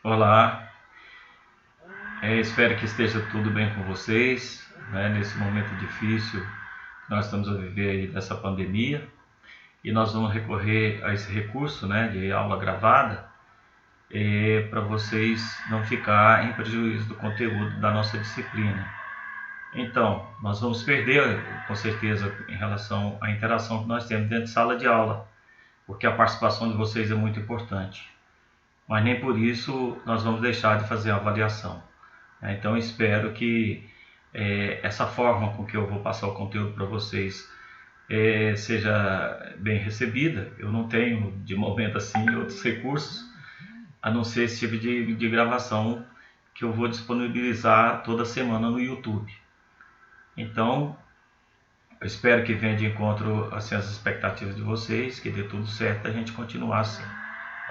Olá, espero que esteja tudo bem com vocês, né, nesse momento difícil que nós estamos a viver aí dessa pandemia. E nós vamos recorrer a esse recurso, né, de aula gravada, para vocês não ficar em prejuízo do conteúdo da nossa disciplina. Então, nós vamos perder, com certeza, em relação à interação que nós temos dentro de sala de aula, porque a participação de vocês é muito importante. Mas nem por isso nós vamos deixar de fazer a avaliação. Então espero que essa forma com que eu vou passar o conteúdo para vocês seja bem recebida. Eu não tenho, de momento assim, outros recursos, a não ser esse tipo de gravação que eu vou disponibilizar toda semana no YouTube. Então, eu espero que venha de encontro assim, as expectativas de vocês, que dê tudo certo, a gente continuar assim,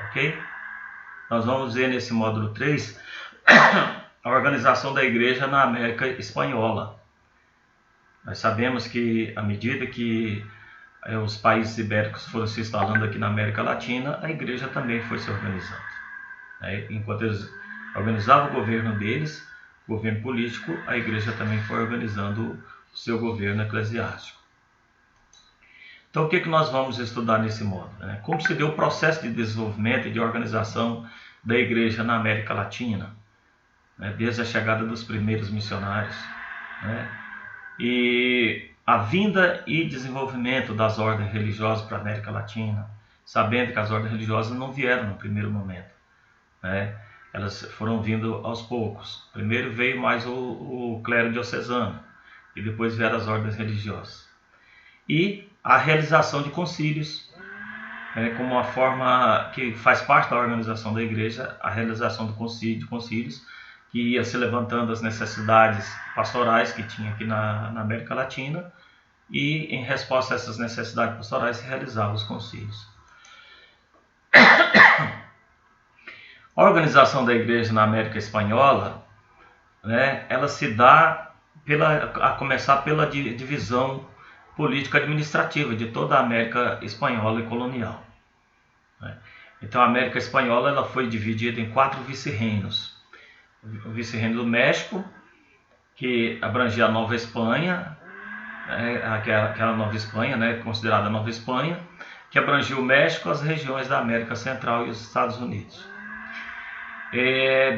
ok? Nós vamos ver nesse módulo 3 a organização da igreja na América Espanhola. Nós sabemos que, à medida que os países ibéricos foram se instalando aqui na América Latina, a igreja também foi se organizando. Enquanto eles organizavam o governo deles, o governo político, a igreja também foi organizando o seu governo eclesiástico. Então, o que nós vamos estudar nesse módulo? Como se deu o processo de desenvolvimento e de organização da igreja na América Latina, desde a chegada dos primeiros missionários, e a vinda e desenvolvimento das ordens religiosas para a América Latina, sabendo que as ordens religiosas não vieram no primeiro momento, elas foram vindo aos poucos. Primeiro veio mais o clero diocesano, e depois vieram as ordens religiosas. E a realização de concílios, como uma forma que faz parte da organização da igreja, a realização de concílios, que ia se levantando as necessidades pastorais que tinha aqui na América Latina, e em resposta a essas necessidades pastorais se realizavam os concílios. A organização da igreja na América Espanhola, ela se dá a começar pela divisão político-administrativa de toda a América Espanhola e colonial. Então a América Espanhola ela foi dividida em 4 vice-reinos. O vice-reino do México, que abrangia a Nova Espanha, aquela Nova Espanha, considerada Nova Espanha, que abrangia o México, as regiões da América Central e os Estados Unidos.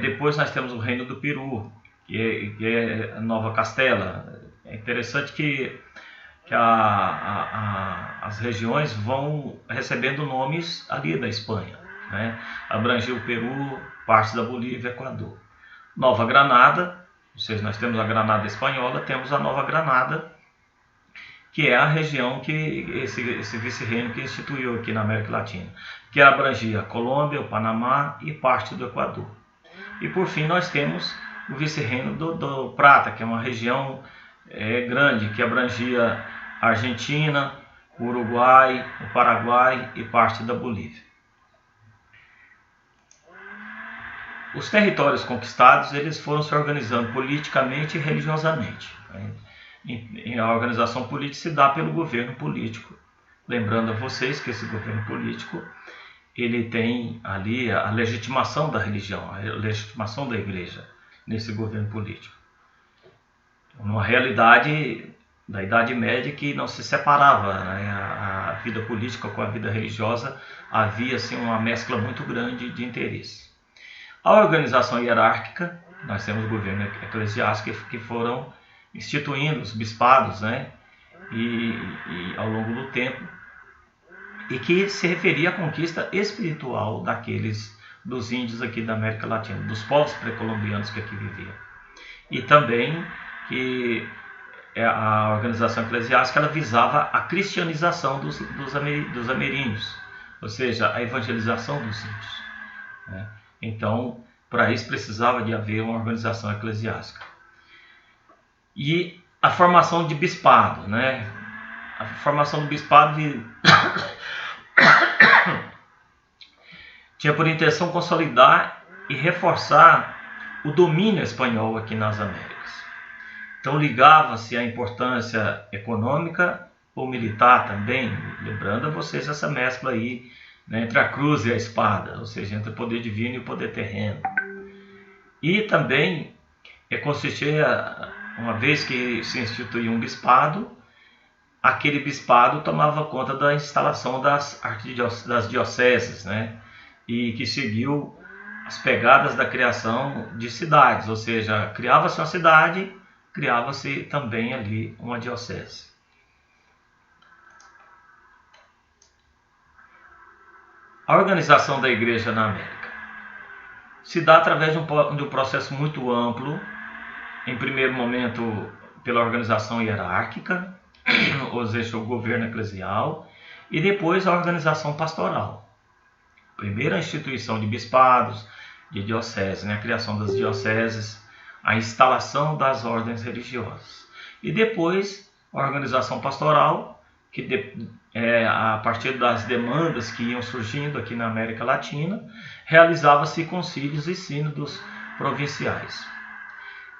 Depois nós temos o Reino do Peru, que é Nova Castela. É interessante que as regiões vão recebendo nomes ali da Espanha. Abrangia o Peru, parte da Bolívia e Equador. Nova Granada, ou seja, nós temos a Granada espanhola, temos a Nova Granada, que é a região que esse vice-reino que instituiu aqui na América Latina, que abrangia a Colômbia, o Panamá e parte do Equador. E por fim nós temos o vice-reino do Prata, que é uma região grande, que abrangia a Argentina, o Uruguai, o Paraguai e parte da Bolívia. Os territórios conquistados eles foram se organizando politicamente e religiosamente. A organização política se dá pelo governo político. Lembrando a vocês que esse governo político ele tem ali a legitimação da religião, a legitimação da igreja nesse governo político. Uma realidade da Idade Média que não se separava, a vida política com a vida religiosa, havia assim, uma mescla muito grande de interesses. A organização hierárquica, nós temos o governo eclesiástico que foram instituindo os bispados, e ao longo do tempo, e que se referia à conquista espiritual dos índios aqui da América Latina, dos povos pré-colombianos que aqui viviam. E também que a organização eclesiástica ela visava a cristianização dos ameríndios, ou seja, a evangelização dos índios. Então, para isso precisava de haver uma organização eclesiástica. E a formação de bispado, A formação do bispado tinha por intenção consolidar e reforçar o domínio espanhol aqui nas Américas. Então ligava-se à importância econômica ou militar também, lembrando a vocês essa mescla aí, entre a cruz e a espada, ou seja, entre o poder divino e o poder terreno. E também consistia, uma vez que se instituía um bispado, aquele bispado tomava conta da instalação das dioceses, né? E que seguiu as pegadas da criação de cidades, ou seja, criava-se uma cidade, criava-se também ali uma diocese. A organização da igreja na América se dá através de um processo muito amplo, em primeiro momento pela organização hierárquica, ou seja, o governo eclesial, e depois a organização pastoral. Primeiro a instituição de bispados, de dioceses, né? A criação das dioceses, a instalação das ordens religiosas. E depois a organização pastoral, que a partir das demandas que iam surgindo aqui na América Latina, realizava-se concílios e sínodos provinciais.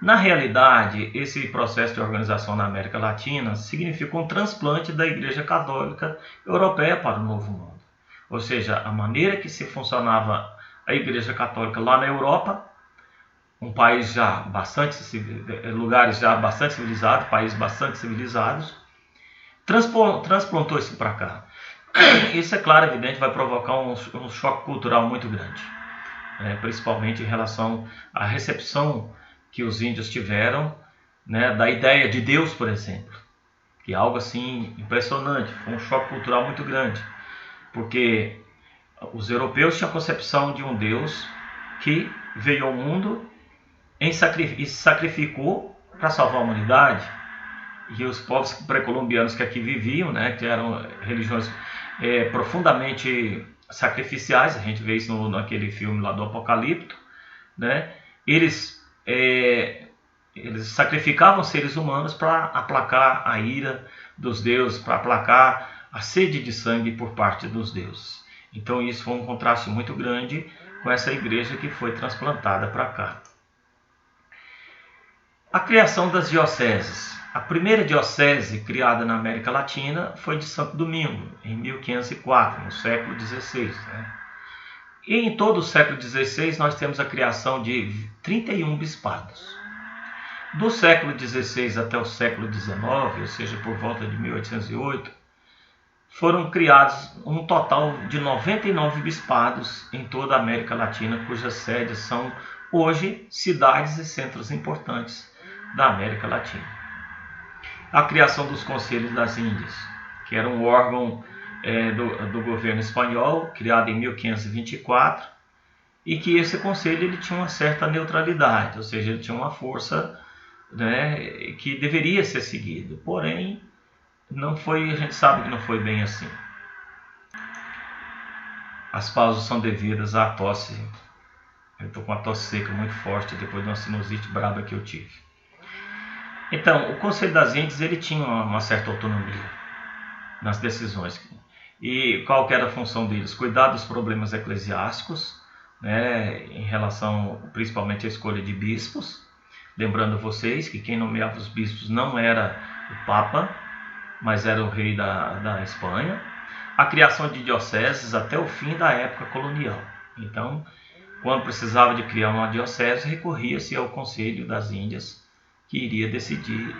Na realidade, esse processo de organização na América Latina significou um transplante da Igreja Católica Europeia para o Novo Mundo. Ou seja, a maneira que se funcionava a Igreja Católica lá na Europa, um país já bastante lugares já bastante civilizados, países bastante civilizados, transplantou isso para cá. Isso, é claro, evidente, vai provocar um choque cultural muito grande, principalmente em relação à recepção que os índios tiveram, né, da ideia de Deus, por exemplo, que é algo assim impressionante, foi um choque cultural muito grande, porque os europeus tinham a concepção de um Deus que veio ao mundo e se sacrificou para salvar a humanidade. E os povos pré-colombianos que aqui viviam, né, que eram religiões profundamente sacrificiais, a gente vê isso naquele filme lá do Apocalipto, né, eles sacrificavam seres humanos para aplacar a ira dos deuses, para aplacar a sede de sangue por parte dos deuses. Então isso foi um contraste muito grande com essa igreja que foi transplantada para cá. A criação das dioceses. A primeira diocese criada na América Latina foi de Santo Domingo, em 1504, no século XVI. Né? E em todo o século XVI nós temos a criação de 31 bispados. Do século XVI até o século XIX, ou seja, por volta de 1808, foram criados um total de 99 bispados em toda a América Latina, cujas sedes são hoje cidades e centros importantes da América Latina. A criação dos Conselhos das Índias, que era um órgão do governo espanhol, criado em 1524, e que esse conselho ele tinha uma certa neutralidade, ou seja, ele tinha uma força, né, que deveria ser seguido, porém não foi, a gente sabe que não foi bem assim. As pausas são devidas à tosse. Eu estou com uma tosse seca muito forte depois de uma sinusite braba que eu tive. Então, o Conselho das Índias ele tinha uma certa autonomia nas decisões. E qual que era a função deles? Cuidar dos problemas eclesiásticos, né, em relação principalmente à escolha de bispos. Lembrando a vocês que quem nomeava os bispos não era o Papa, mas era o rei da Espanha. A criação de dioceses até o fim da época colonial. Então, quando precisava de criar uma diocese, recorria-se ao Conselho das Índias, que iria decidir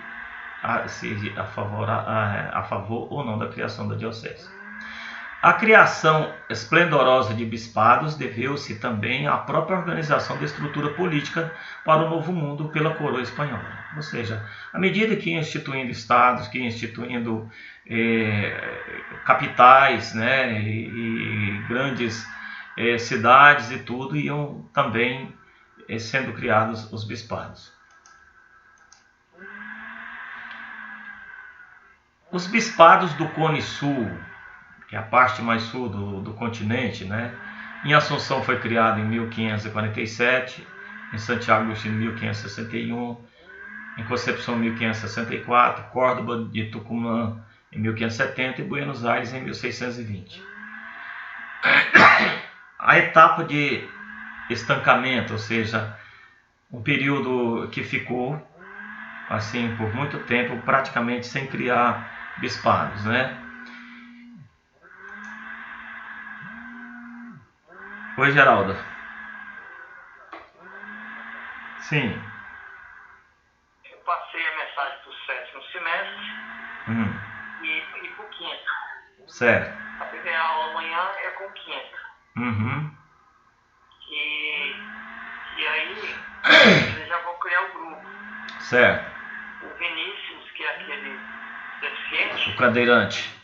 a favor ou não da criação da diocese. A criação esplendorosa de bispados deveu-se também à própria organização da estrutura política para o Novo Mundo pela coroa espanhola. Ou seja, à medida que ia instituindo estados, que ia instituindo capitais, né, e grandes cidades e tudo, iam também sendo criados os bispados. Os bispados do Cone Sul, que é a parte mais sul do continente, né? Em Assunção foi criado em 1547, em Santiago do Chile em 1561, em Concepção em 1564, Córdoba de Tucumã em 1570 e Buenos Aires em 1620. A etapa de estancamento, ou seja, um período que ficou assim por muito tempo praticamente sem criar bispados, né? Oi, Geralda. Sim. Eu passei a mensagem para o 7º semestre e para o 5º. Certo. A primeira aula amanhã é com o 5º. E aí eles já vão criar o grupo. Certo. O Vinícius, que é aquele deficiente. O cadeirante.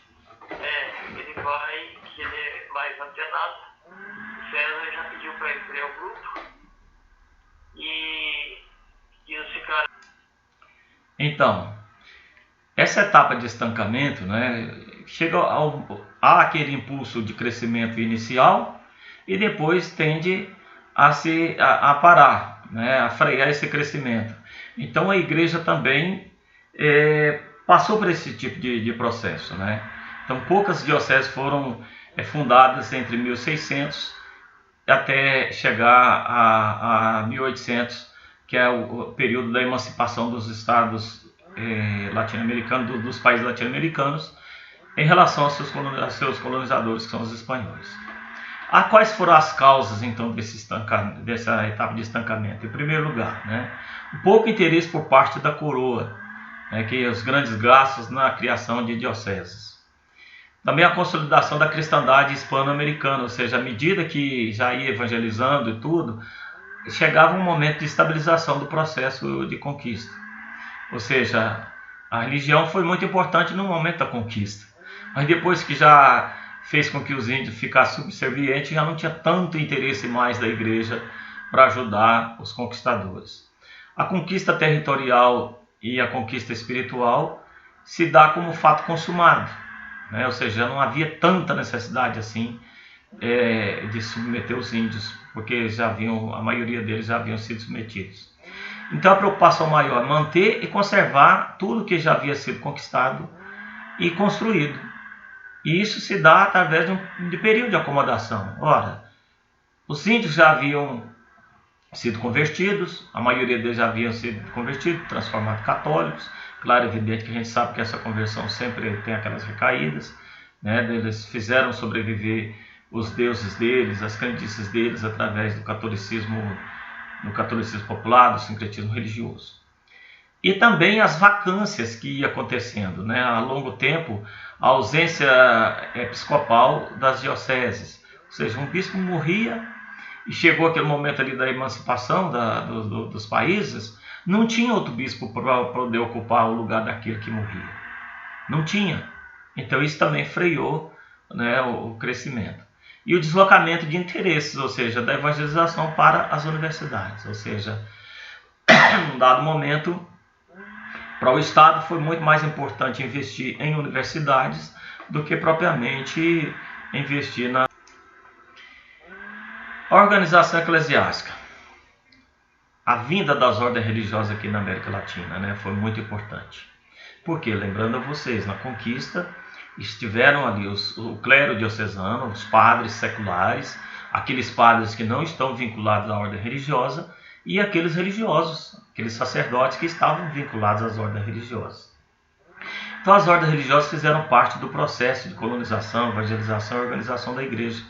Ele é mais antenado. O César já pediu para ele criar o grupo. E eles ficaram. Então, essa etapa de estancamento, né, chega a aquele impulso de crescimento inicial e depois tende a parar, né, a frear esse crescimento. Então a igreja também passou por esse tipo de processo, né? Então poucas dioceses foram fundadas entre 1600 até chegar a 1800, que é o período da emancipação dos estados latino-americanos, dos países latino-americanos, em relação aos seus colonizadores, que são os espanhóis. Quais foram as causas, então, dessa etapa de estancamento? Em primeiro lugar, né, um pouco interesse por parte da coroa, né, que os grandes gastos na criação de dioceses. Também a consolidação da cristandade hispano-americana, ou seja, à medida que já ia evangelizando e tudo, chegava um momento de estabilização do processo de conquista. Ou seja, a religião foi muito importante no momento da conquista, mas depois que já fez com que os índios ficassem subservientes, já não tinha tanto interesse mais da igreja para ajudar os conquistadores. A conquista territorial e a conquista espiritual se dá como fato consumado, né? Ou seja, não havia tanta necessidade assim de submeter os índios, porque a maioria deles já haviam sido submetidos. Então a preocupação maior é manter e conservar tudo que já havia sido conquistado e construído. E isso se dá através de período de acomodação. Ora, os índios já haviam sido convertidos, a maioria deles já haviam sido convertidos, transformados em católicos. Claro, é evidente que a gente sabe que essa conversão sempre tem aquelas recaídas, né? Eles fizeram sobreviver os deuses deles, as crendices deles, através do catolicismo popular, do sincretismo religioso. E também as vacâncias que ia acontecendo, né? A longo tempo, a ausência episcopal das dioceses. Ou seja, um bispo morria e chegou aquele momento ali da emancipação dos países, não tinha outro bispo para poder ocupar o lugar daquele que morria. Não tinha. Então isso também freou, né, o crescimento. E o deslocamento de interesses, ou seja, da evangelização para as universidades. Ou seja, num dado momento, para o Estado foi muito mais importante investir em universidades do que propriamente investir na organização eclesiástica. A vinda das ordens religiosas aqui na América Latina, né, foi muito importante. Porque, lembrando a vocês, na conquista estiveram ali o clero diocesano, os padres seculares, aqueles padres que não estão vinculados à ordem religiosa e aqueles religiosos, aqueles sacerdotes que estavam vinculados às ordens religiosas. Então as ordens religiosas fizeram parte do processo de colonização, evangelização e organização da igreja.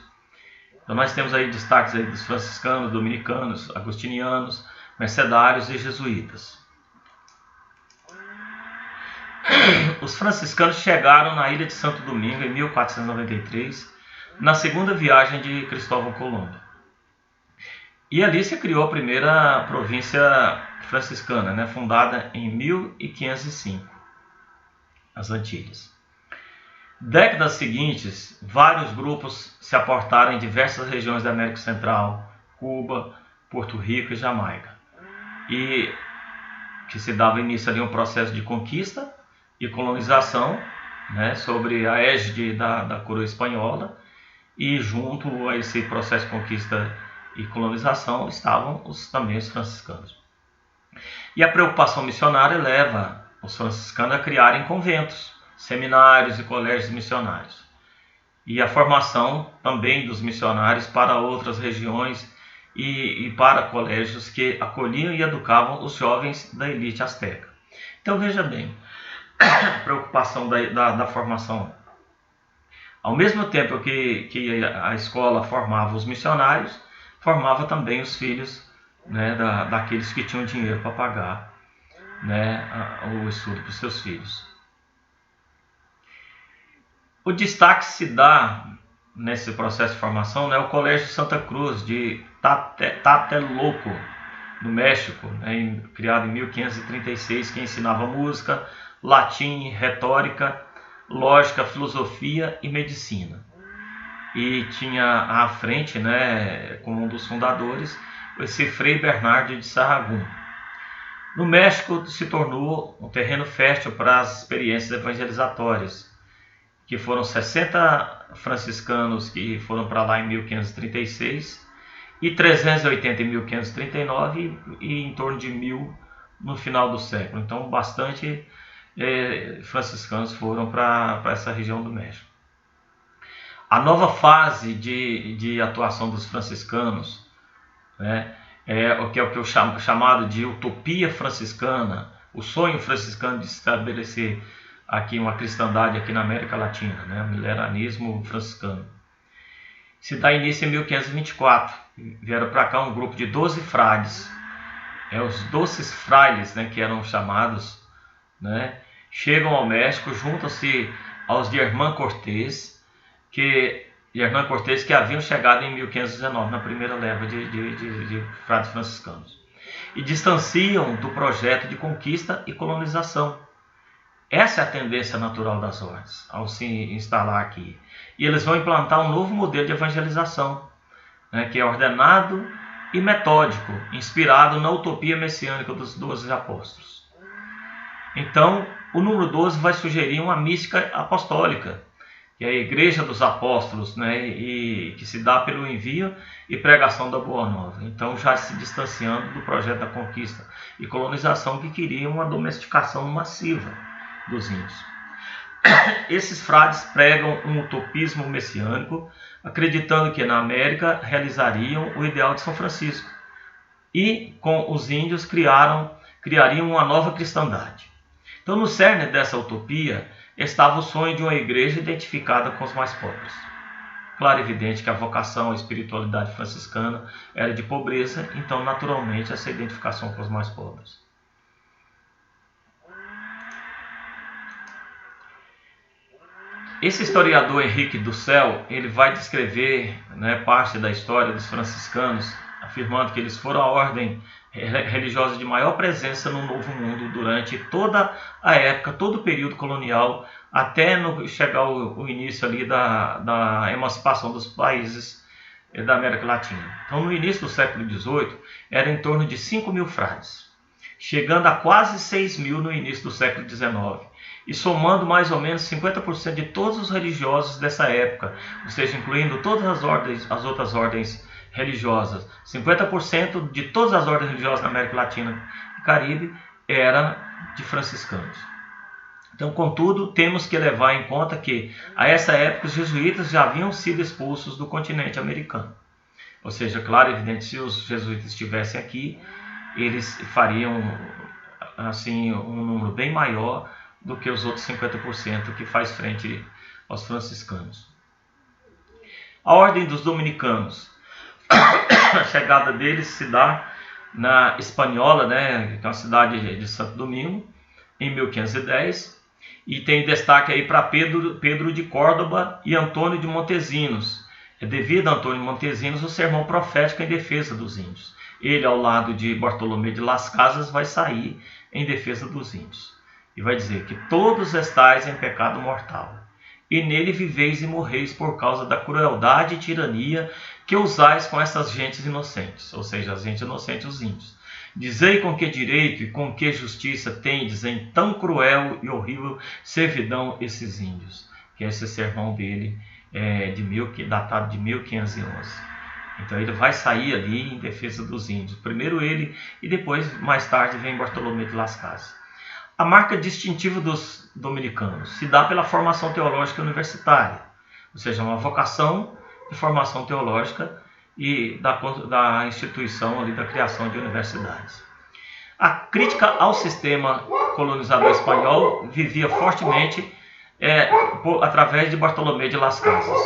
Então nós temos aí destaques aí dos franciscanos, dominicanos, agostinianos, mercedários e jesuítas. Os franciscanos chegaram na ilha de Santo Domingo em 1493, na segunda viagem de Cristóvão Colombo. E ali se criou a primeira província franciscana, né, fundada em 1505, as Antilhas. Décadas seguintes, vários grupos se aportaram em diversas regiões da América Central, Cuba, Porto Rico e Jamaica, e que se dava início ali a um processo de conquista e colonização, né, sobre a égide da coroa espanhola, e junto a esse processo de conquista e colonização estavam também os franciscanos. E a preocupação missionária leva os franciscanos a criarem conventos, seminários e colégios missionários. E a formação também dos missionários para outras regiões e para colégios que acolhiam e educavam os jovens da elite asteca. Então veja bem, a preocupação da formação. Ao mesmo tempo que a escola formava os missionários, formava também os filhos né, daqueles que tinham dinheiro para pagar, né, o estudo para os seus filhos. O destaque se dá nesse processo de formação, né, o Colégio Santa Cruz de Tlatelolco, no México, né, criado em 1536, que ensinava música, latim, retórica, lógica, filosofia e medicina. E tinha à frente, né, como um dos fundadores, esse Frei Bernardo de Sahagún. No México se tornou um terreno fértil para as experiências evangelizatórias, que foram 60 franciscanos que foram para lá em 1536 e 380 em 1539 e em torno de 1000 no final do século. Então, bastante franciscanos foram para essa região do México. A nova fase de atuação dos franciscanos, né, o que é o chamado de utopia franciscana, o sonho franciscano de estabelecer aqui uma cristandade aqui na América Latina, né, o mileranismo franciscano. Se dá início em 1524. Vieram para cá um grupo de 12 frades, os doces frailes, né, que eram chamados, né, chegam ao México, juntam-se aos de Hernán Cortés, que haviam chegado em 1519, na primeira leva de frades franciscanos, e distanciam do projeto de conquista e colonização. Essa é a tendência natural das ordens, ao se instalar aqui. E eles vão implantar um novo modelo de evangelização, né, que é ordenado e metódico, inspirado na utopia messiânica dos 12 apóstolos. Então, o número 12 vai sugerir uma mística apostólica, que é a Igreja dos Apóstolos, né, e que se dá pelo envio e pregação da Boa Nova. Então, já se distanciando do projeto da conquista e colonização, que queria uma domesticação massiva dos índios. Esses frades pregam um utopismo messiânico, acreditando que na América realizariam o ideal de São Francisco e com os índios criariam uma nova cristandade. Então, no cerne dessa utopia estava o sonho de uma igreja identificada com os mais pobres. Claro e evidente que a vocação, a espiritualidade franciscana era de pobreza, então naturalmente essa identificação com os mais pobres. Esse historiador Henrique Dussel, ele vai descrever, né, parte da história dos franciscanos, afirmando que eles foram a ordem religiosa de maior presença no Novo Mundo durante toda a época, todo o período colonial, até chegar o início ali da emancipação dos países da América Latina. Então, no início do século XVIII, era em torno de 5.000 frades, chegando a quase 6.000 no início do século XIX. E somando mais ou menos 50% de todos os religiosos dessa época, ou seja, incluindo todas as outras ordens religiosas, 50% de todas as ordens religiosas da América Latina e Caribe era de franciscanos. Então, contudo, temos que levar em conta que, a essa época, os jesuítas já haviam sido expulsos do continente americano. Ou seja, claro e evidente, se os jesuítas estivessem aqui, eles fariam assim, um número bem maior do que os outros 50% que faz frente aos franciscanos. A ordem dos dominicanos, a chegada deles se dá na Hispaniola, né, que é uma cidade de Santo Domingo, em 1510, e tem destaque aí para Pedro de Córdoba e Antônio de Montesinos. É devido a Antônio de Montesinos o sermão profético em defesa dos índios. Ele, ao lado de Bartolomé de Las Casas, vai sair em defesa dos índios. E vai dizer que todos estáis em pecado mortal, e nele viveis e morreis por causa da crueldade e tirania que usais com essas gentes inocentes, ou seja, as gentes inocentes, os índios. Dizei com que direito e com que justiça tendes em tão cruel e horrível servidão esses índios. Que é esse sermão dele, datado de 1511. Então ele vai sair ali em defesa dos índios. Primeiro ele e depois, mais tarde, vem Bartolomé de Las Casas. A marca distintiva dos dominicanos se dá pela formação teológica universitária, ou seja, uma vocação de formação teológica e da instituição ali, da criação de universidades. A crítica ao sistema colonizador espanhol vivia fortemente através de Bartolomé de Las Casas.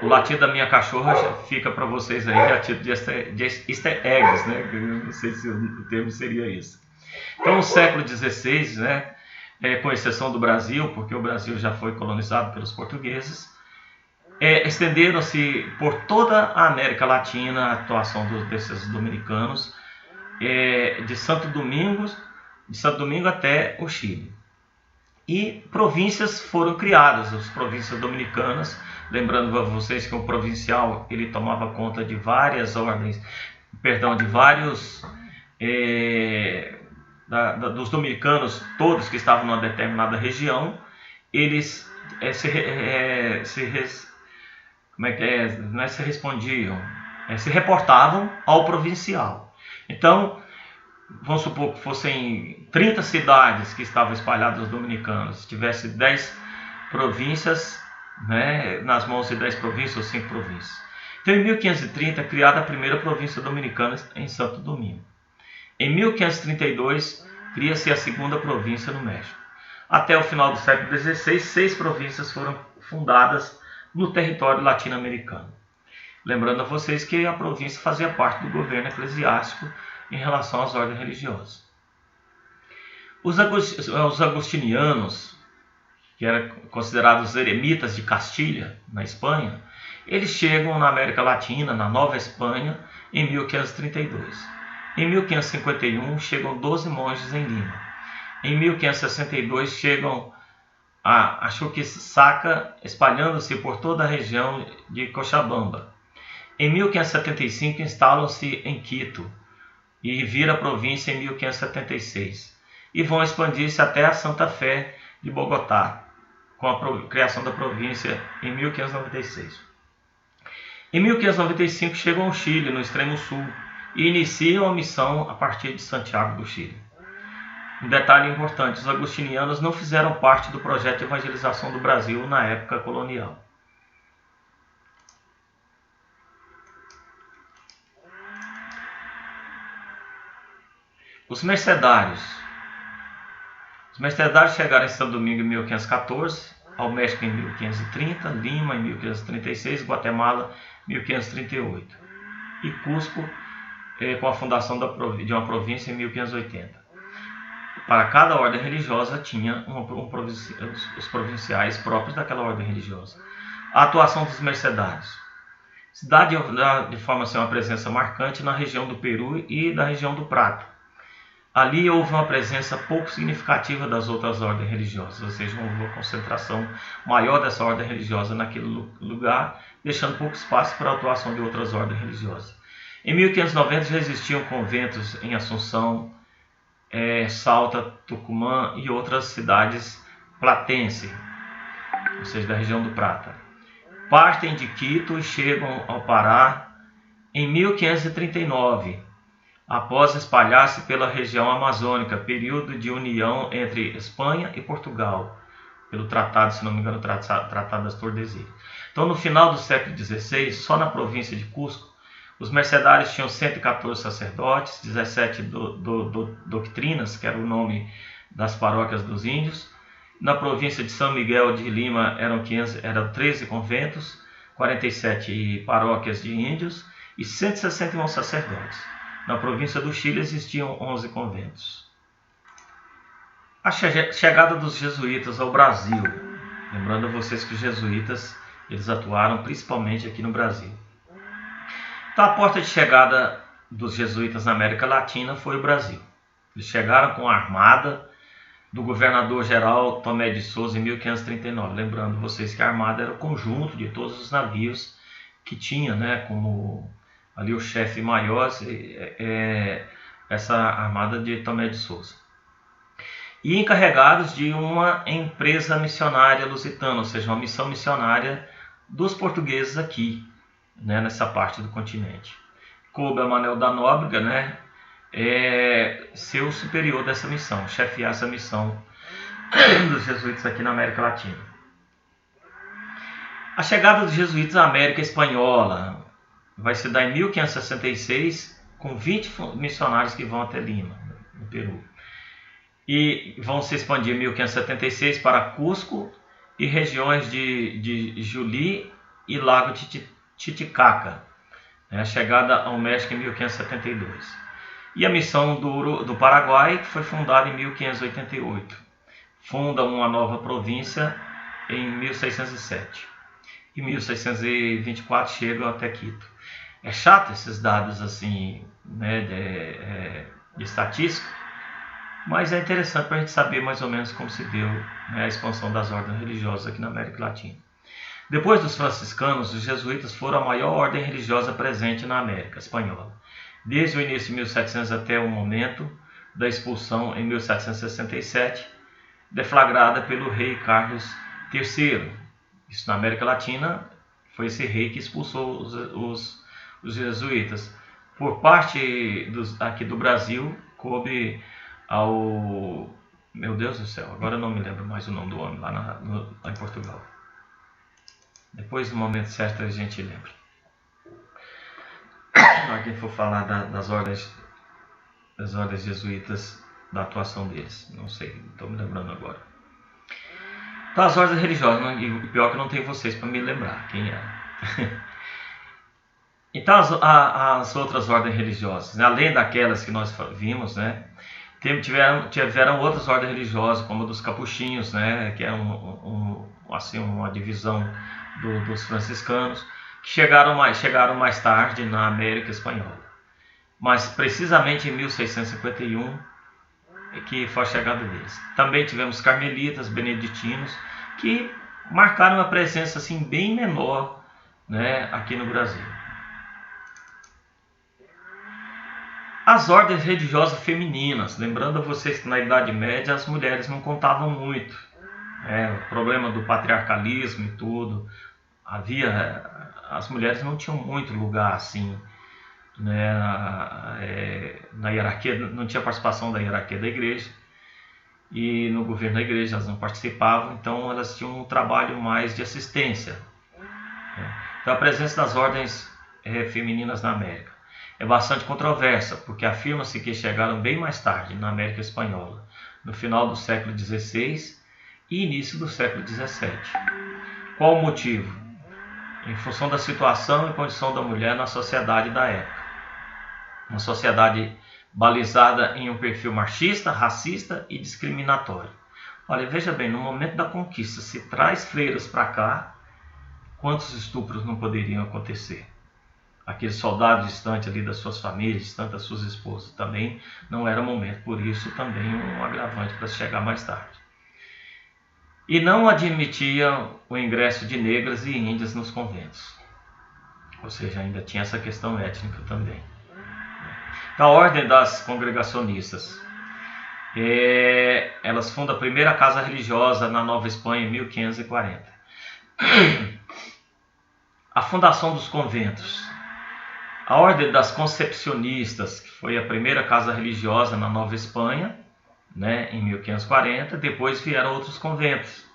O latido da minha cachorra fica para vocês aí a título de easter eggs, né? Eu não sei se o termo seria isso. Então, no século XVI, né, com exceção do Brasil, porque o Brasil já foi colonizado pelos portugueses, estenderam-se por toda a América Latina a atuação desses dominicanos, de Santo Domingo até o Chile. E províncias foram criadas, as províncias dominicanas, lembrando a vocês que o provincial ele tomava conta de várias ordens, de vários dos dominicanos, todos que estavam numa determinada região, eles se reportavam ao provincial. Então, vamos supor que fossem 30 cidades que estavam espalhadas os dominicanos, se tivesse 10 províncias, né, nas mãos de 10 províncias ou 5 províncias. Então, em 1530 é criada a primeira província dominicana em Santo Domingo. Em 1532, cria-se a segunda província no México. Até o final do século XVI, 6 províncias foram fundadas no território latino-americano. Lembrando a vocês que a província fazia parte do governo eclesiástico em relação às ordens religiosas. Os agostinianos, que eram considerados os eremitas de Castilha, na Espanha, eles chegam na América Latina, na Nova Espanha, em 1532. Em 1551, chegam 12 monges em Lima. Em 1562, chegam a Chuquisaca, espalhando-se por toda a região de Cochabamba. Em 1575, instalam-se em Quito e vira província em 1576. E vão expandir-se até a Santa Fé de Bogotá, com a criação da província em 1596. Em 1595, chegam ao Chile, no extremo sul, e iniciam a missão a partir de Santiago do Chile. Um detalhe importante, os agostinianos não fizeram parte do projeto de evangelização do Brasil na época colonial. Os mercedários. Os mercedários chegaram em Santo Domingo em 1514, ao México em 1530, Lima em 1536, Guatemala em 1538 e Cusco com a fundação de uma província em 1580. Para cada ordem religiosa tinha os provinciais próprios daquela ordem religiosa. A atuação dos mercedários. Cidade de forma a ser uma presença marcante na região do Peru e da região do Prato. Ali houve uma presença pouco significativa das outras ordens religiosas, ou seja, houve uma concentração maior dessa ordem religiosa naquele lugar, deixando pouco espaço para a atuação de outras ordens religiosas. Em 1590 já existiam conventos em Assunção, Salta, Tucumã e outras cidades platenses, ou seja, da região do Prata. Partem de Quito e chegam ao Pará em 1539, após espalhar-se pela região amazônica, período de união entre Espanha e Portugal, pelo tratado, se não me engano, Tratado das Tordesilhas. Então, no final do século XVI, só na província de Cusco, os mercedários tinham 114 sacerdotes, 17 doutrinas, que era o nome das paróquias dos índios. Na província de São Miguel de Lima eram 13 conventos, 47 paróquias de índios e 161 sacerdotes. Na província do Chile existiam 11 conventos. A chegada dos jesuítas ao Brasil. Lembrando a vocês que os jesuítas eles atuaram principalmente aqui no Brasil. Então, a porta de chegada dos jesuítas na América Latina foi o Brasil. Eles chegaram com a armada do governador-geral Tomé de Souza em 1539. Lembrando vocês que a armada era o conjunto de todos os navios que tinha, né, como ali o chefe maior, essa armada de Tomé de Souza. E encarregados de uma empresa missionária lusitana, ou seja, uma missão missionária dos portugueses aqui, né, nessa parte do continente. Coube a Manuel da Nóbrega, né, ser o superior dessa missão, chefiar essa missão dos jesuítas aqui na América Latina. A chegada dos jesuítas à América Espanhola vai se dar em 1566, com 20 missionários que vão até Lima, no Peru. E vão se expandir em 1576 para Cusco e regiões de Juí e Lago Titicaca, né, chegada ao México em 1572. E a Missão do Paraguai, que foi fundada em 1588. Funda uma nova província em 1607. Em 1624 chegam até Quito. É chato esses dados assim, né, de estatística, mas é interessante para a gente saber mais ou menos como se deu, né, a expansão das ordens religiosas aqui na América Latina. Depois dos franciscanos, os jesuítas foram a maior ordem religiosa presente na América Espanhola, desde o início de 1700 até o momento da expulsão em 1767, deflagrada pelo rei Carlos III. Isso na América Latina, foi esse rei que expulsou os jesuítas. Por parte aqui do Brasil, coube ao... Meu Deus do céu, agora eu não me lembro mais o nome do homem lá em Portugal. Depois, no momento certo, a gente lembra. Alguém for falar das ordens jesuítas, da atuação deles. Não sei, não estou me lembrando agora. Então, as ordens religiosas, né? E pior que eu não tenho vocês para me lembrar quem era. Então, as outras ordens religiosas, né? Além daquelas que nós vimos, né? Tiveram outras ordens religiosas, como a dos capuchinhos, né? Que é assim, uma divisão dos franciscanos, que chegaram mais tarde na América Espanhola. Mas precisamente em 1651 é que foi a chegada deles. Também tivemos carmelitas, beneditinos, que marcaram uma presença assim, bem menor, né, aqui no Brasil. As ordens religiosas femininas, lembrando a vocês que na Idade Média as mulheres não contavam muito. O problema do patriarcalismo e tudo, as mulheres não tinham muito lugar assim, né, na hierarquia, não tinha participação da hierarquia da igreja, e no governo da igreja elas não participavam, então elas tinham um trabalho mais de assistência. Então a presença das ordens femininas na América é bastante controversa, porque afirma-se que chegaram bem mais tarde na América Espanhola, no final do século XVI e início do século XVII. Qual o motivo? Em função da situação e condição da mulher na sociedade da época. Uma sociedade balizada em um perfil machista, racista e discriminatório. Olha, veja bem, no momento da conquista, se traz freiras para cá, quantos estupros não poderiam acontecer? Aqueles soldados distantes ali das suas famílias, distantes das suas esposas, também não era momento, por isso também um agravante para chegar mais tarde. E não admitia o ingresso de negras e índias nos conventos. Ou seja, ainda tinha essa questão étnica também. A ordem das congregacionistas. Elas fundam a primeira casa religiosa na Nova Espanha em 1540. A fundação dos conventos. A ordem das concepcionistas, que foi a primeira casa religiosa na Nova Espanha, né, em 1540, depois vieram outros conventos.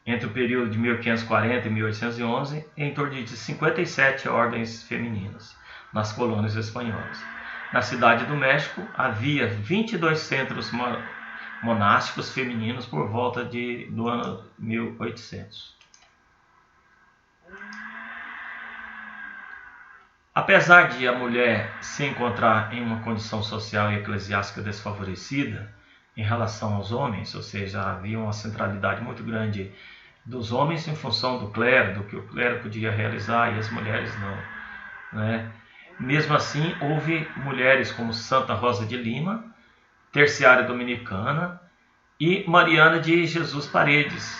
Entre o período de 1540 e 1811, em torno de 57 ordens femininas nas colônias espanholas. Na cidade do México, havia 22 centros monásticos femininos por volta do ano 1800. Apesar de a mulher se encontrar em uma condição social e eclesiástica desfavorecida em relação aos homens, ou seja, havia uma centralidade muito grande dos homens em função do clero, do que o clero podia realizar e as mulheres não, né? Mesmo assim, houve mulheres como Santa Rosa de Lima, terciária dominicana, e Mariana de Jesus Paredes,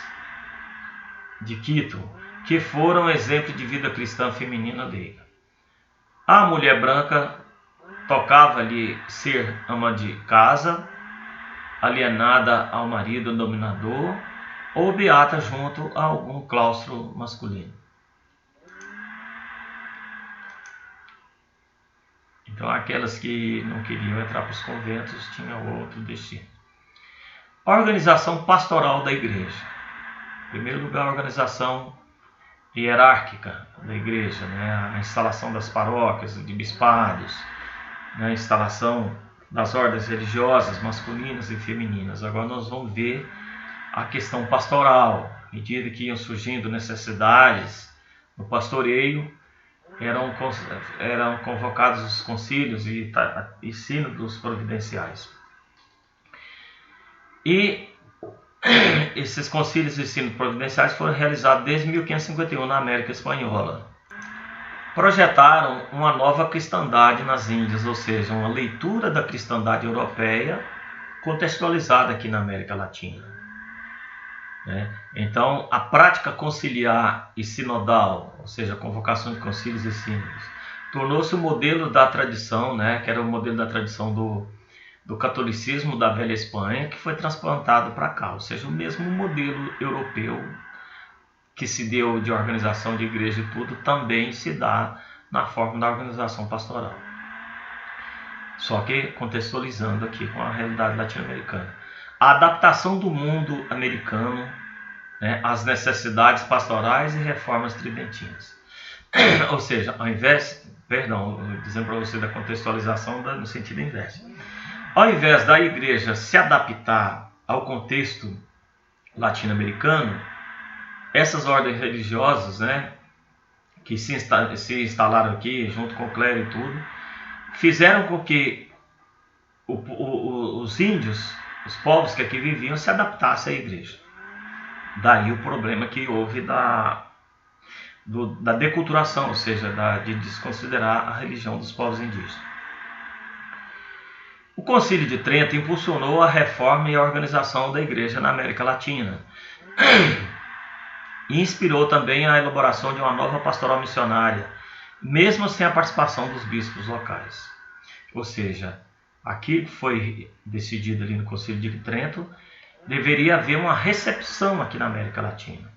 de Quito, que foram exemplo de vida cristã feminina leiga. A mulher branca tocava-lhe ser ama de casa, alienada ao marido dominador, ou beata junto a algum claustro masculino. Então, aquelas que não queriam entrar para os conventos tinham outro destino. A organização pastoral da igreja. Em primeiro lugar, a organização hierárquica da igreja, né? A instalação das paróquias, de bispados, né? A instalação das ordens religiosas masculinas e femininas. Agora nós vamos ver a questão pastoral, à medida que iam surgindo necessidades no pastoreio, eram convocados os concílios e sínodos providenciais. E esses concílios e sínodos providenciais foram realizados desde 1551 na América Espanhola. Projetaram uma nova cristandade nas Índias, ou seja, uma leitura da cristandade europeia contextualizada aqui na América Latina. Então, a prática conciliar e sinodal, ou seja, a convocação de concílios e sínodos, tornou-se o modelo da tradição, que era o modelo da tradição do catolicismo da velha Espanha, que foi transplantado para cá, ou seja, o mesmo modelo europeu que se deu de organização de igreja e tudo, também se dá na forma da organização pastoral. Só que contextualizando aqui com a realidade latino-americana. A adaptação do mundo americano, às necessidades pastorais e reformas tridentinas. Ou seja, ao invés, dizendo para você da contextualização no sentido inverso. Ao invés da igreja se adaptar ao contexto latino-americano, essas ordens religiosas, que se instalaram aqui junto com o clero e tudo, fizeram com que os índios, os povos que aqui viviam, se adaptassem à igreja. Daí o problema que houve da deculturação, ou seja, de desconsiderar a religião dos povos indígenas. O Concílio de Trento impulsionou a reforma e a organização da igreja na América Latina e inspirou também a elaboração de uma nova pastoral missionária, mesmo sem a participação dos bispos locais. Ou seja, aqui foi decidido ali no Concílio de Trento, deveria haver uma recepção aqui na América Latina.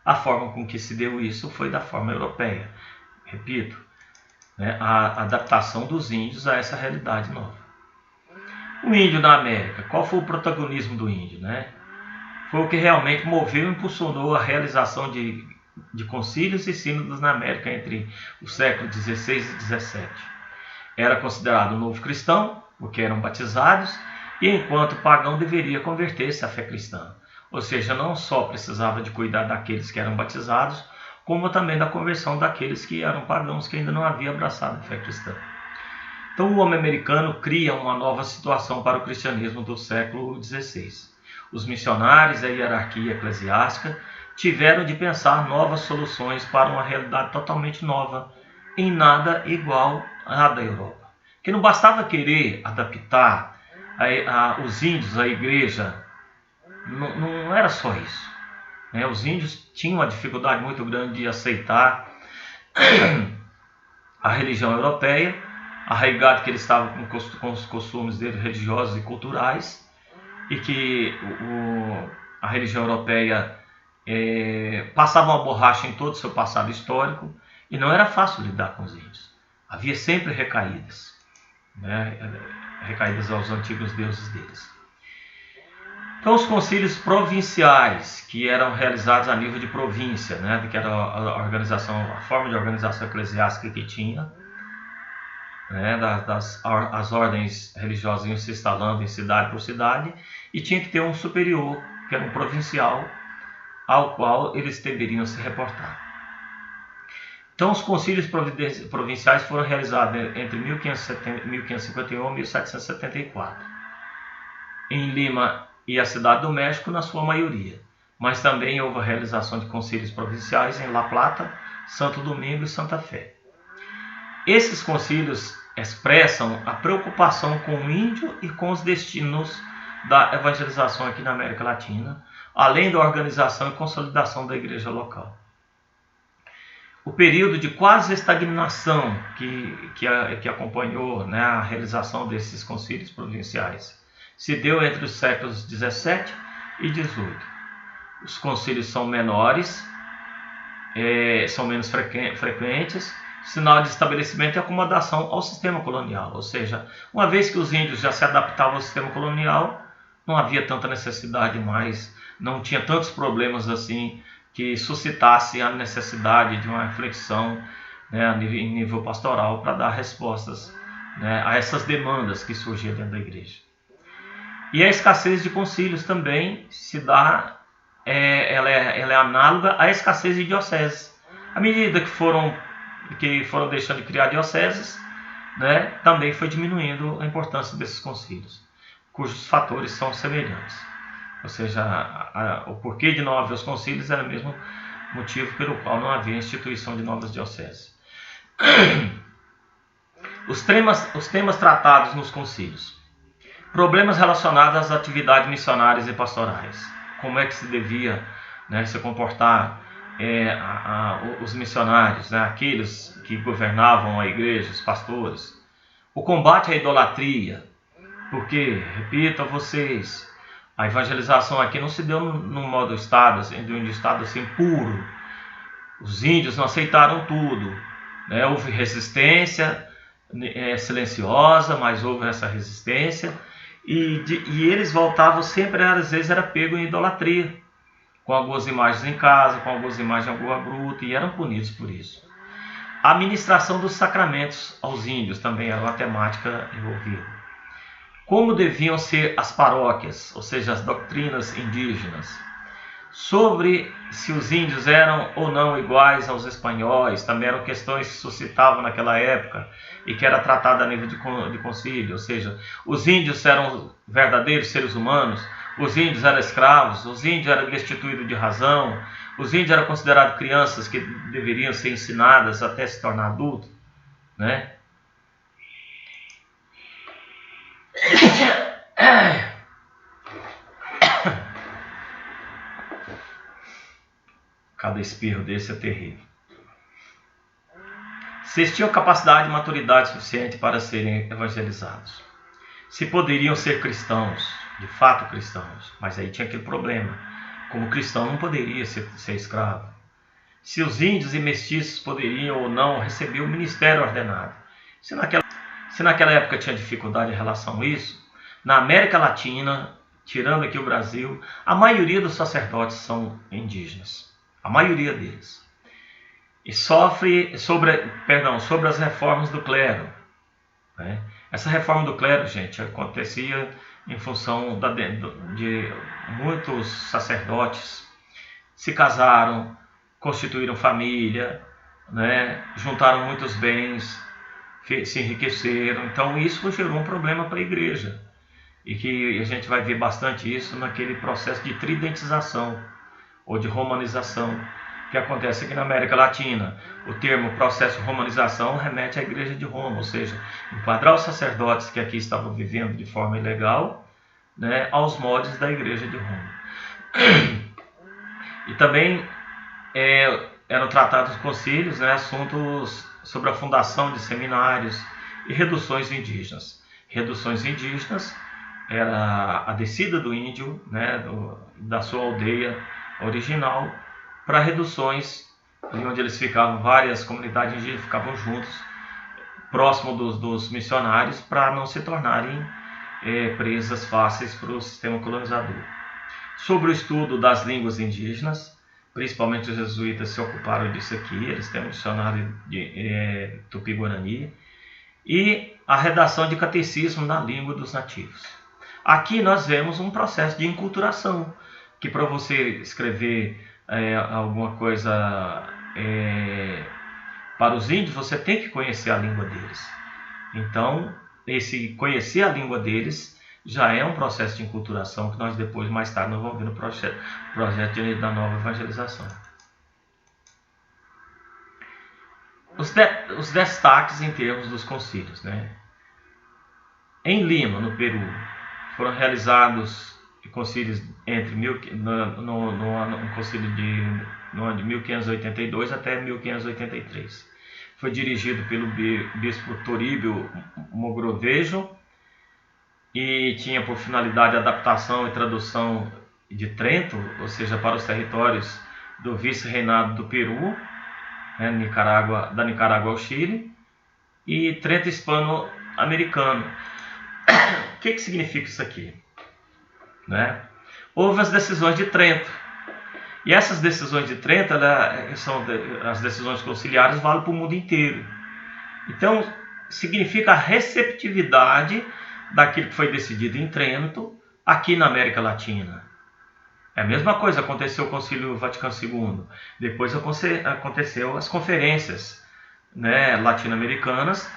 A forma com que se deu isso foi da forma europeia. Repito, a adaptação dos índios a essa realidade nova. O índio na América, qual foi o protagonismo do índio? Foi o que realmente moveu e impulsionou a realização de concílios e sínodos na América entre os séculos XVI e XVII. Era considerado novo cristão, porque eram batizados, e enquanto pagão deveria converter-se à fé cristã. Ou seja, não só precisava de cuidar daqueles que eram batizados, como também da conversão daqueles que eram pagãos, que ainda não haviam abraçado a fé cristã. Então o homem americano cria uma nova situação para o cristianismo do século XVI. Os missionários e a hierarquia eclesiástica tiveram de pensar novas soluções para uma realidade totalmente nova, em nada igual à da Europa. Que não bastava querer adaptar os índios à igreja, não era só isso. Os índios tinham uma dificuldade muito grande de aceitar a religião europeia, arraigado que eles estavam com os costumes deles religiosos e culturais, e que a religião europeia passava uma borracha em todo o seu passado histórico, e não era fácil lidar com os índios. Havia sempre recaídas, recaídas aos antigos deuses deles. Então os concílios provinciais, que eram realizados a nível de província, que era a forma de organização eclesiástica que tinha, as ordens religiosas iam se instalando em cidade por cidade, e tinha que ter um superior, que era um provincial, ao qual eles deveriam se reportar. Então os concílios provinciais foram realizados entre 1551 e 1774, em Lima e a Cidade do México, na sua maioria, mas também houve a realização de concílios provinciais em La Plata, Santo Domingo e Santa Fé. Esses concílios expressam a preocupação com o índio e com os destinos da evangelização aqui na América Latina, além da organização e consolidação da igreja local. O período de quase estagnação que acompanhou a realização desses concílios provinciais se deu entre os séculos 17 e 18. Os concílios são menores, são menos frequentes, sinal de estabelecimento e acomodação ao sistema colonial. Ou seja, uma vez que os índios já se adaptavam ao sistema colonial, não havia tanta necessidade mais, não tinha tantos problemas assim que suscitasse a necessidade de uma reflexão em nível pastoral para dar respostas a essas demandas que surgiam dentro da igreja. E a escassez de concílios também se dá, ela é análoga à escassez de dioceses. À medida que foram deixando de criar dioceses, né, também foi diminuindo a importância desses concílios, cujos fatores são semelhantes. Ou seja, o porquê de não haver os concílios era o mesmo motivo pelo qual não havia instituição de novas dioceses. Os temas tratados nos concílios. Problemas relacionados às atividades missionárias e pastorais. Como é que se devia, né, se comportar os missionários, né, aqueles que governavam a igreja, os pastores. O combate à idolatria, porque, repito a vocês, a evangelização aqui não se deu num modo estado assim puro. Os índios não aceitaram tudo, né? Houve resistência silenciosa, mas houve essa resistência, e eles voltavam sempre, às vezes era pego em idolatria, com algumas imagens em casa, com algumas imagens em rua bruta, e eram punidos por isso. A administração dos sacramentos aos índios também era uma temática envolvida. Como deviam ser as paróquias, ou seja, as doutrinas indígenas. Sobre se os índios eram ou não iguais aos espanhóis, também eram questões que suscitavam naquela época e que era tratada a nível de concílio. Ou seja, os índios eram verdadeiros seres humanos, os índios eram escravos, os índios eram destituídos de razão, os índios eram considerados crianças que deveriam ser ensinadas até se tornar adultos, né? Cada espirro desse é terrível. Se eles tinham capacidade e maturidade suficiente para serem evangelizados. Se poderiam ser cristãos, de fato cristãos, mas aí tinha aquele problema. Como cristão não poderia ser escravo. Se os índios e mestiços poderiam ou não receber o ministério ordenado. Se naquela época tinha dificuldade em relação a isso, na América Latina, tirando aqui o Brasil, a maioria dos sacerdotes são indígenas. A maioria deles. E sofre sobre as reformas do clero. Né? Essa reforma do clero, gente, acontecia em função de muitos sacerdotes se casaram, constituíram família, né? Juntaram muitos bens, se enriqueceram. Então isso gerou um problema para a igreja. E que a gente vai ver bastante isso naquele processo de tridentização ou de romanização que acontece aqui na América Latina. O termo processo de romanização remete à Igreja de Roma, ou seja, enquadrar os sacerdotes que aqui estavam vivendo de forma ilegal, né, aos moldes da Igreja de Roma. E também eram tratados concílios, né, assuntos sobre a fundação de seminários e reduções indígenas. Reduções indígenas era a descida do índio, né, da sua aldeia original, para reduções, onde eles ficavam, várias comunidades indígenas ficavam juntos, próximo dos missionários, para não se tornarem presas fáceis para o sistema colonizador. Sobre o estudo das línguas indígenas, principalmente os jesuítas se ocuparam disso aqui, eles têm um dicionário de Tupi-Guarani, e a redação de catecismo na língua dos nativos. Aqui nós vemos um processo de enculturação, que para você escrever alguma coisa para os índios, você tem que conhecer a língua deles. Então, esse conhecer a língua deles já é um processo de enculturação que nós depois, mais tarde, nós vamos ver no projeto da nova evangelização. Os destaques em termos dos concílios, né? Em Lima, no Peru, foram realizados concílios no concílio no ano de 1582 até 1583. Foi dirigido pelo bispo Toribio Mogrovejo e tinha por finalidade a adaptação e tradução de Trento, ou seja, para os territórios do vice-reinado do Peru, né, da Nicarágua ao Chile, e Trento hispano-americano. O que significa isso aqui? Né? Houve as decisões de Trento, e essas decisões de Trento, as decisões conciliares, valem para o mundo inteiro. Então significa a receptividade daquilo que foi decidido em Trento aqui na América Latina. A mesma coisa aconteceu com o Concílio Vaticano II. Depois aconteceu as conferências, né, latino-americanas,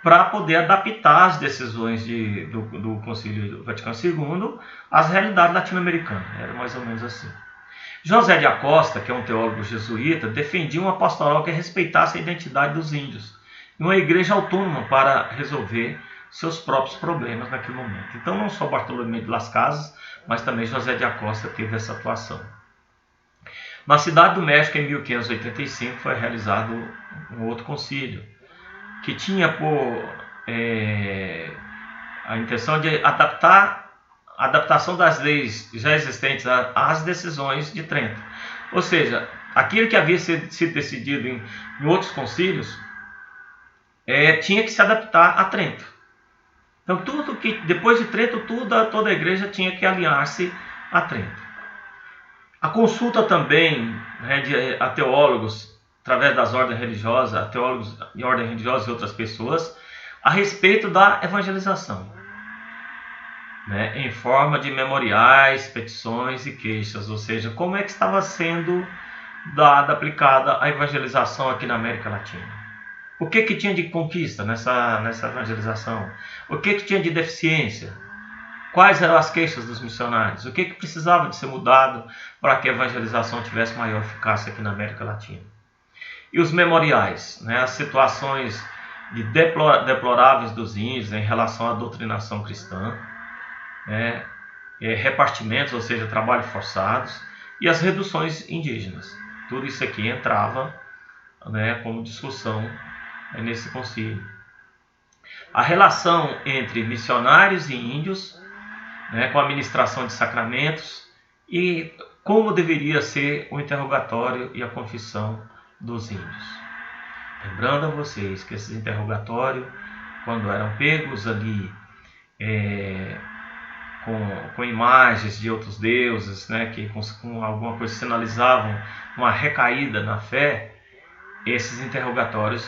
para poder adaptar as decisões do Concílio Vaticano II às realidades latino-americanas. Era mais ou menos assim. José de Acosta, que é um teólogo jesuíta, defendia uma pastoral que respeitasse a identidade dos índios, e uma igreja autônoma para resolver seus próprios problemas naquele momento. Então não só Bartolomé de Las Casas, mas também José de Acosta teve essa atuação. Na Cidade do México, em 1585, foi realizado um outro concílio, que tinha por a intenção de adaptação das leis já existentes às decisões de Trento. Ou seja, aquilo que havia sido decidido em outros concílios tinha que se adaptar a Trento. Então, tudo que depois de Trento, toda a igreja tinha que alinhar-se a Trento. A consulta também, né, a teólogos, através das ordens religiosas, a teólogos em ordem religiosa e outras pessoas, a respeito da evangelização, né, em forma de memoriais, petições e queixas, ou seja, como é que estava sendo aplicada a evangelização aqui na América Latina. O que tinha de conquista nessa evangelização? O que tinha de deficiência? Quais eram as queixas dos missionários? O que precisava de ser mudado para que a evangelização tivesse maior eficácia aqui na América Latina? E os memoriais, né, as situações deploráveis dos índios em relação à doutrinação cristã, né, repartimentos, ou seja, trabalhos forçados, e as reduções indígenas. Tudo isso aqui entrava, né, como discussão nesse concílio. A relação entre missionários e índios, né, com a administração de sacramentos, e como deveria ser o interrogatório e a confissão dos índios. Lembrando a vocês que esses interrogatórios, quando eram pegos ali com imagens de outros deuses, né, que com alguma coisa sinalizavam uma recaída na fé, esses interrogatórios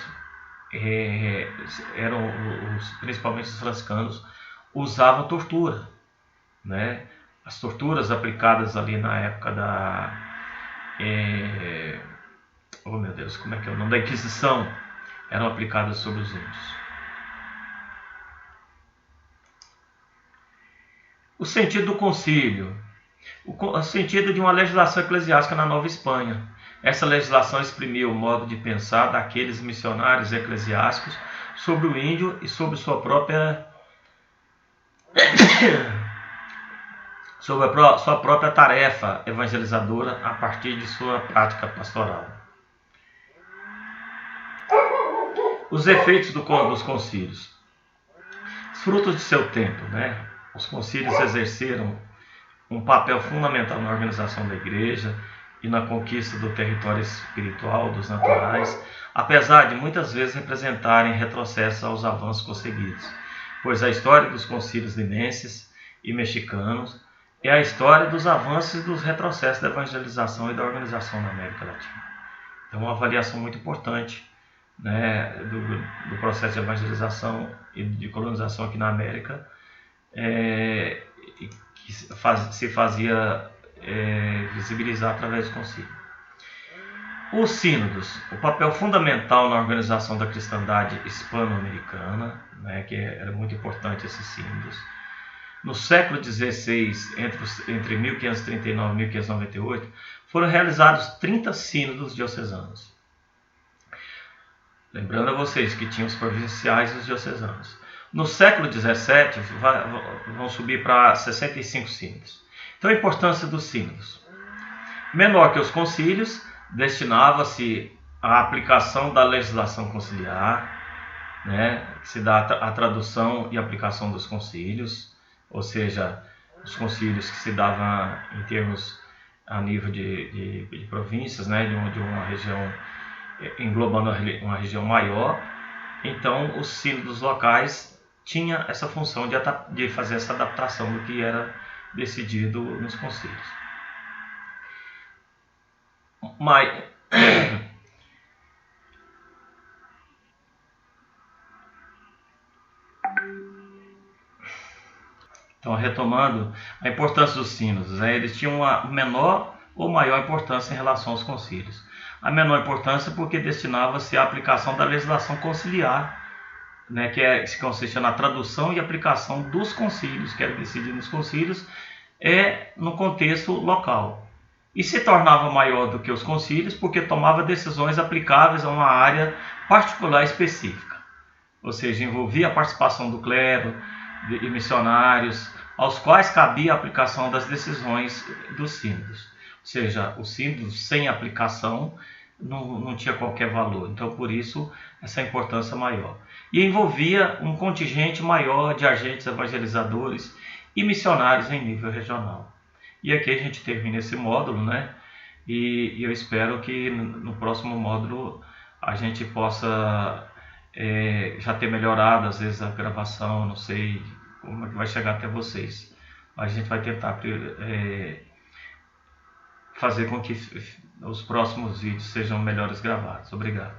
principalmente os franciscanos, usavam tortura, né? As torturas aplicadas ali na época oh meu Deus, como é que é o nome da Inquisição, eram aplicadas sobre os índios. O sentido do concílio. O sentido de uma legislação eclesiástica na Nova Espanha. Essa legislação exprimia o modo de pensar daqueles missionários eclesiásticos sobre o índio e sobre sua própria tarefa evangelizadora a partir de sua prática pastoral. Os efeitos dos concílios. Frutos de seu tempo, né? Os concílios exerceram um papel fundamental na organização da igreja e na conquista do território espiritual dos naturais, apesar de muitas vezes representarem retrocessos aos avanços conseguidos, pois a história dos concílios linenses e mexicanos é a história dos avanços e dos retrocessos da evangelização e da organização na América Latina. Então, uma avaliação muito importante, né, do processo de evangelização e de colonização aqui na América, que se fazia visibilizar através do concílio. Os sínodos, o papel fundamental na organização da cristandade hispano-americana, né, que era muito importante esses sínodos. No século XVI, entre 1539 e 1598, foram realizados 30 sínodos diocesanos. Lembrando a vocês que tinham os provinciais e os diocesanos. No século XVII, vão subir para 65 sínodos. Então, a importância dos sínodos. Menor que os concílios, destinava-se à aplicação da legislação conciliar, né, que se dá a tradução e aplicação dos concílios, ou seja, os concílios que se davam em termos a nível de províncias, né, de uma região, englobando uma região maior. Então, os sínodos locais tinha essa função de fazer essa adaptação do que era decidido nos concílios. Mas Então, retomando, a importância dos sínodos, né? Eles tinham uma menor ou maior importância em relação aos concílios. A menor importância porque destinava-se à aplicação da legislação conciliar, né, que consiste na tradução e aplicação dos concílios, que era decidido nos concílios, no contexto local. E se tornava maior do que os concílios porque tomava decisões aplicáveis a uma área particular específica. Ou seja, envolvia a participação do clero e missionários, aos quais cabia a aplicação das decisões dos sínodos. Ou seja, o sínodo sem aplicação não tinha qualquer valor. Então, por isso, essa importância maior. E envolvia um contingente maior de agentes evangelizadores e missionários em nível regional. E aqui a gente termina esse módulo, né? E eu espero que no próximo módulo a gente possa já ter melhorado, às vezes, a gravação, não sei como é que vai chegar até vocês. A gente vai tentar fazer com que os próximos vídeos sejam melhores gravados. Obrigado.